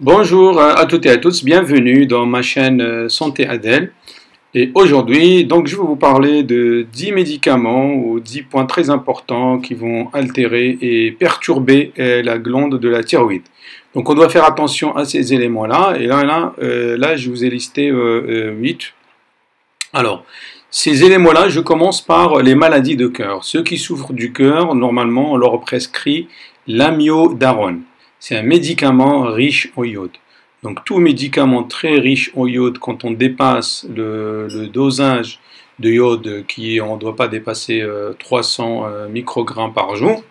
Bonjour à toutes et à tous, bienvenue dans ma chaîne Santé Adèle. Et aujourd'hui, donc, je vais vous parler de 10 médicaments ou 10 points très importants qui vont altérer et perturber la glande de la thyroïde. Donc on doit faire attention à ces éléments-là. Et là, je vous ai listé 8. Alors, ces éléments-là, je commence par les maladies de cœur. Ceux qui souffrent du cœur, normalement, on leur prescrit l'amiodarone. C'est un médicament riche en iode. Donc tout médicament très riche en iode, quand on dépasse le dosage de iode on ne doit pas dépasser 300 microgrammes par jour,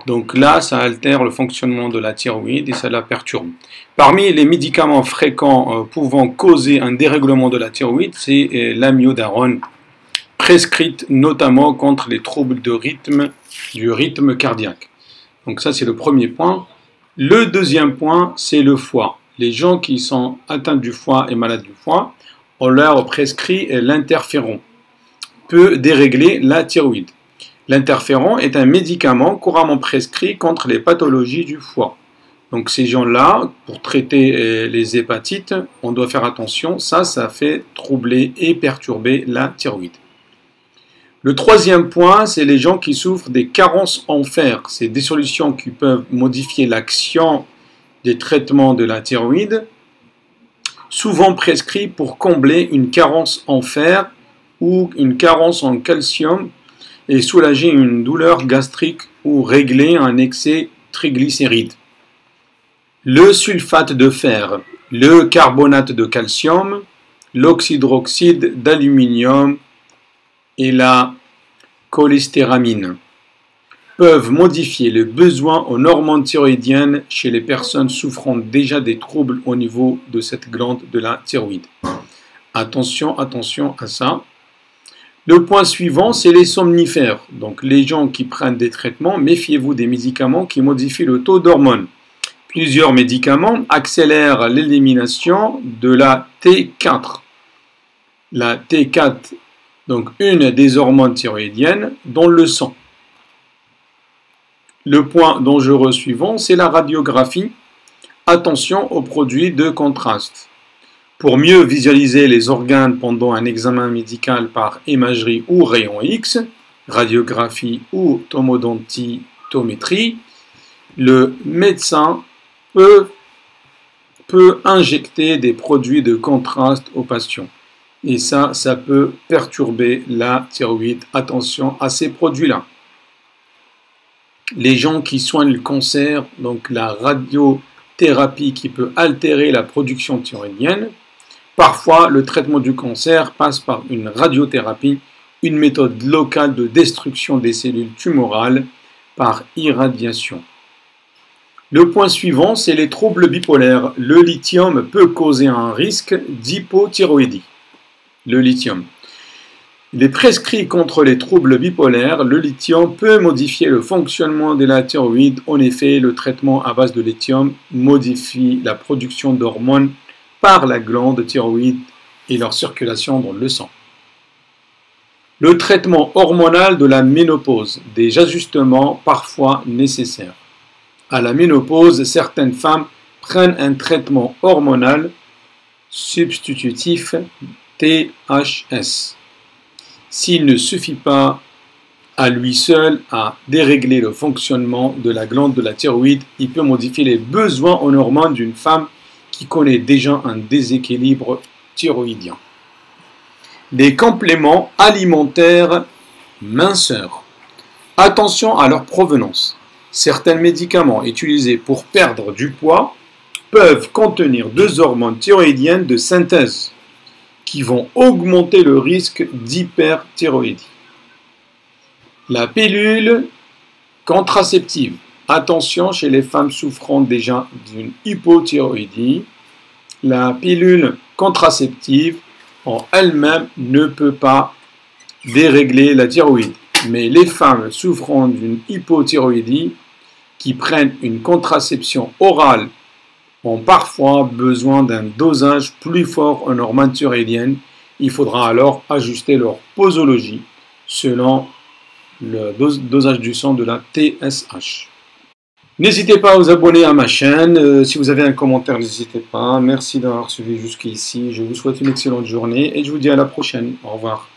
donc là ça altère le fonctionnement de la thyroïde et ça la perturbe. Parmi les médicaments fréquents pouvant causer un dérèglement de la thyroïde, c'est l'amiodarone, prescrite notamment contre les troubles du rythme cardiaque. Donc ça c'est le premier point. Le deuxième point, c'est le foie. Les gens qui sont atteints du foie et malades du foie, on leur prescrit l'interféron, peut dérégler la thyroïde. L'interféron est un médicament couramment prescrit contre les pathologies du foie. Donc ces gens-là, pour traiter les hépatites, on doit faire attention, ça fait troubler et perturber la thyroïde. Le troisième point, c'est les gens qui souffrent des carences en fer. C'est des solutions qui peuvent modifier l'action des traitements de la thyroïde, souvent prescrits pour combler une carence en fer ou une carence en calcium et soulager une douleur gastrique ou régler un excès triglycérides. Le sulfate de fer, le carbonate de calcium, l'oxydroxyde d'aluminium et la cholestéramine peuvent modifier le besoin en hormones thyroïdiennes chez les personnes souffrant déjà des troubles au niveau de cette glande de la thyroïde. Attention à ça. Le point suivant, c'est les somnifères. Donc les gens qui prennent des traitements, méfiez-vous des médicaments qui modifient le taux d'hormones. Plusieurs médicaments accélèrent l'élimination de la T4. La T4, donc une des hormones thyroïdiennes, dans le sang. Le point dangereux suivant, c'est la radiographie. Attention aux produits de contraste. Pour mieux visualiser les organes pendant un examen médical par imagerie ou rayon X, radiographie ou tomodentitométrie, le médecin peut injecter des produits de contraste aux patients. Et ça peut perturber la thyroïde. Attention à ces produits-là. Les gens qui soignent le cancer, donc la radiothérapie qui peut altérer la production thyroïdienne. Parfois, le traitement du cancer passe par une radiothérapie, une méthode locale de destruction des cellules tumorales par irradiation. Le point suivant, c'est les troubles bipolaires. Le lithium peut causer un risque d'hypothyroïdie. Le lithium. Il est prescrit contre les troubles bipolaires. Le lithium peut modifier le fonctionnement de la thyroïde. En effet, le traitement à base de lithium modifie la production d'hormones par la glande thyroïde et leur circulation dans le sang. Le traitement hormonal de la ménopause, des ajustements parfois nécessaires. À la ménopause, certaines femmes prennent un traitement hormonal substitutif THS. S'il ne suffit pas à lui seul à dérégler le fonctionnement de la glande de la thyroïde, il peut modifier les besoins en hormones d'une femme qui connaît déjà un déséquilibre thyroïdien. Les compléments alimentaires minceurs. Attention à leur provenance. Certains médicaments utilisés pour perdre du poids peuvent contenir deux hormones thyroïdiennes de synthèse qui vont augmenter le risque d'hyperthyroïdie. La pilule contraceptive. Attention chez les femmes souffrant déjà d'une hypothyroïdie. La pilule contraceptive en elle-même ne peut pas dérégler la thyroïde. Mais les femmes souffrant d'une hypothyroïdie qui prennent une contraception orale ont parfois besoin d'un dosage plus fort en hormones thyroïdiennes. Il faudra alors ajuster leur posologie selon le dosage du sang de la TSH. N'hésitez pas à vous abonner à ma chaîne. Si vous avez un commentaire, n'hésitez pas. Merci d'avoir suivi jusqu'ici. Je vous souhaite une excellente journée et je vous dis à la prochaine. Au revoir.